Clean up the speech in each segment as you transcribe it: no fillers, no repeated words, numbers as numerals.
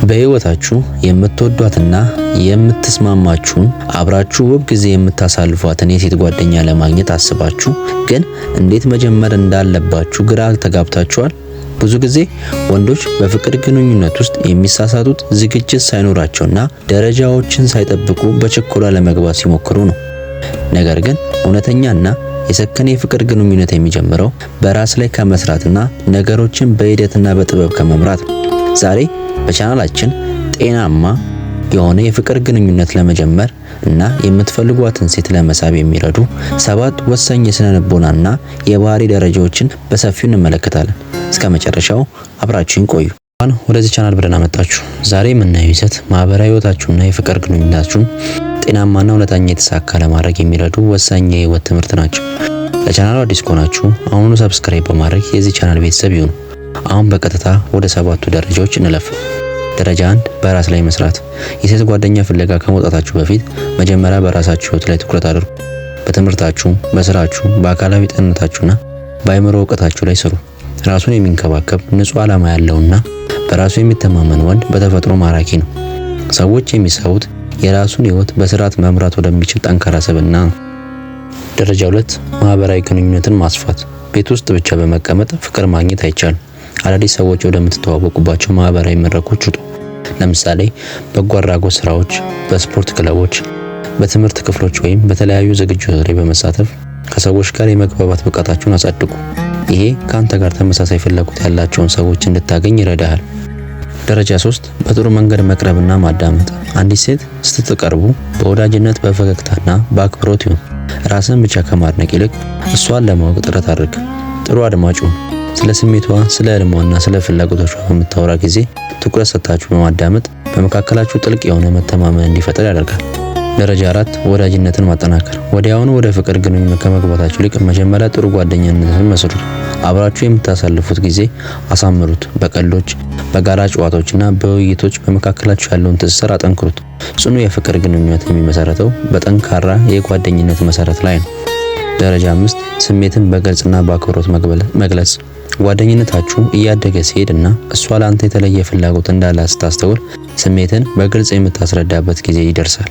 በህይወታችሁ የምትወዷትና የምትስማማችሁን አብራችሁ ውብ ጊዜ የምታሳልፏትን የሴት ጓደኛ ለማግኘት አስባችሁ ግን እንዴት መጀመር እንዳለባችሁ ግራ ተጋብታችኋል? ብዙ ጊዜ ወንዶች በፍቅር ግንኙነት ውስጥ የሚሳሳቱት ዝግጅት ሳይኖራቸውና ደረጃዎችን ሳይጠብቁ በችኮላ ለመግባት ሲሞክሩ ነው። ነገር ግን እውነተኛና የሰከነ የፍቅር ግንኙነት የሚጀምረው በራስ ላይ ከመስራትና ነገሮችን በሂደትና በጥበብ ከመምራት ነው። ዛሬ በቻናላችን ጤናማ የሆነ የፍቅር ግንኙነት ለመጀመር እና የምትፈልጓትን ሴት ለመሳብ የሚረዱ 7 ወሳኝ የስነ ልቦናና የባህሪ ደረጃዎችን በሰፊው እንመለከታለን። እስከ መጨረሻው አብራችሁን ቆዩ። ወደዚህ ቻናል ብለን አመጣችሁ። ዛሬ የምናየው ይዘት ማህበራዊ ህይወታችሁና የፍቅር ግንኙነታችሁን ጤናማና እውነተኛ የተሳካ ለማድረግ የሚረዱ ወሳኝ የህይወት ትምህርት ናቸው። ለቻናሉ አዲስ ከሆናችሁ አሁኑ ሰብስክራይብ በማድረግ የዚህ ቻናል ቤተሰብ ይሁኑ። አሁን በቀጥታ ወደ 7ቱ ደረጃዎች እንለፍ። ደረጃ 1 በራስ ላይ መስራት። የሴት ጓደኛ ፍለጋ ከመውጣታችሁ በፊት መጀመሪያ በራሳችሁ ህይወት ላይ ትኩረት አድርጉ። በትምህርታችሁ፣ በስራችሁ፣ በአካላዊ ጤንነታችሁና በአእምሮ እውቀታችሁ ላይ ስሩ። ራሱን የሚንከባከብ ንጹህ ዓላማ ያለውና በራሱ የሚተማመን ወንድ በተፈጥሮ ማራኪ ነው። ሰዎች የሚሳቡት የራሱን ህይወት በስርዓት መምራት ወደሚችል ጠንካራ ስብዕና ነው። ደረጃ 2 ማህበራዊ ግንኙነትን ማስፋት። ቤት ውስጥ ብቻ በመቀመጥ ፍቅር ማግኘት አይቻልም። አዳዲስ ሰዎች ወደምትተዋወቁባቸው ማህበራዊ መድረኮች ውጡ። ለምሳሌ በጎ አድራጎት ስራዎች፣ በስፖርት ክለቦች፣ በትምህርት ክፍሎች ወይም በተለያዩ ዝግጅቶች ላይ በመሳተፍ ከሰዎች ጋር የመግባባት ብቃታችሁን አሳድጉ። ይሄ ከአንተ ጋር ተመሳሳይ ፍላጎት ያላቸውን ሰዎች እንድታገኝ ይረዳሃል። ደረጃ 3 በጥሩ መንገድ መቅረብና ማዳመጥ። አንዲት ሴት ስትቀርቡ በወዳጅነት በፈገግታና በአክብሮት ይሁን። ራስን ብቻ ከማድነቅ ይልቅ እሷን ለማወቅ ጥረት አድርግ። ጥሩ አድማጭ ሁን። ስለ ስሜቷ፣ ስለ ህልሟና ስለ ፍላጎቶቿ በምታወራ ጊዜ ትኩረት ሰጥታችሁ በማዳመጥ በመካከላችሁ ጥልቅ የሆነ መተማመን እንዲፈጠር ያደርጋል። ደረጃ 4 ወዳጅነትን ማጠናከር። ወዲያውኑ ወደ ፍቅር ግንኙነት ከመግባታችሁ ይልቅ መጀመሪያ ጥሩ ጓደኝነትን መስርቱ። አብራችሁ የምታሳልፉት ጊዜ አሳምሩት። በቀልዶች፣ በጋራ ጨዋታዎችና በውይይቶች በመካከላችሁ ያለውን ትስስር አጠንክሩት። ጽኑ የፍቅር ግንኙነት የሚመሰረተው በጠንካራ የጓደኝነት መሰረት ላይ ነው። ደረጃ 5 ስሜትን በግልጽና በአክብሮት መግለጽ። ጓደኝነታችሁ እያደገ ሲሄድና እሷ ለአንተ የተለየ ፍላጎት እንዳላት ስታስተውል ስሜትን በግልጽ የምታስረዳበት ጊዜ ይደርሳል።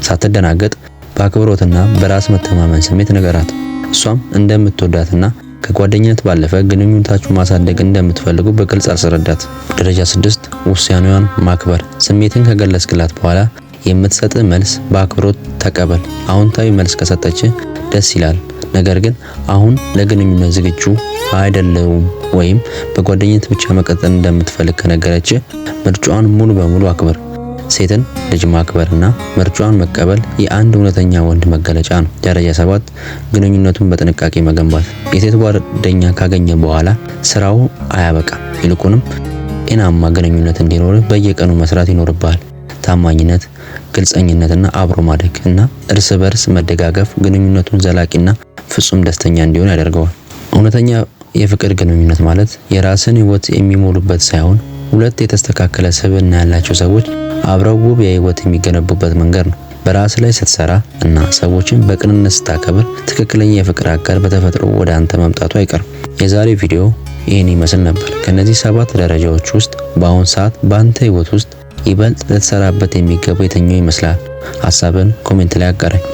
ሳትደናገጥ በአክብሮትና በራስ መተማመን ስሜት ንገራት። እሷም እንደምትወዳትና ከጓደኝነት ባለፈ ግንኙነታችሁ ማሳደግ እንደምትፈልጉ በግልጽ አስረዳት። ደረጃ 6 ውሳኔዋን ማክበር። ስሜትን ከገለጽክላት በኋላ የምትሰጥ መልስ በአክብሮት ተቀበል። አዎንታዊ መልስ ከሰጠች ደስ ይላል፣ ነገር ግን አሁን ለግንኙነት ዝግጁ አይደለሁም ወይም በጓደኝነት ብቻ መቀጠል እንደምትፈልግ ከነገረች ምርጫዋን ሙሉ በሙሉ አክብር። ሴትን ልጅ ማክበርና ምርጫዋን መቀበል የአንድ እውነተኛ ወንድ መገለጫ ነው። ደረጃ 7 ግንኙነቱን በጥንቃቄ መገንባት። የሴት ጓደኛ ካገኘ በኋላ ስራው አያበቃም። ይልቁንም ጤናማ ግንኙነት እንዲኖር በየቀኑ መስራት ይኖርብሃል። ታማኝነት፣ ግልጸኝነትና አብሮ ማደግ እና እርስ በርስ መደጋገፍ ግንኙነቱን ዘላቂና ፍጹም ደስተኛ እንዲሆን ያደርገዋል። እውነተኛ የፍቅር ግንኙነት ማለት የራስን ህይወት የሚሞሉበት ሳይሆን ሁለት የተስተካከለ ስብዕና ያላቸው ሰዎች አብረው ውብ የህይወት የሚገነቡበት መንገድ ነው። በራስ ላይ ስትሰራ እና ሰዎችን በቅንነት ስታከብር ትክክለኛ የፍቅር አጋር በተፈጥሮ ወደ አንተ መምጣቱ አይቀርም። የዛሬው ቪዲዮ ይህን ይመስል ነበር። ከነዚህ 7 ደረጃዎች ውስጥ በአሁን ሰዓት በአንተ ህይወት ውስጥ ይበልጥ ልትሰራበት የሚገባው የትኛው ይመስላል? ሀሳብን ኮሜንት ላይ አጋራኝ።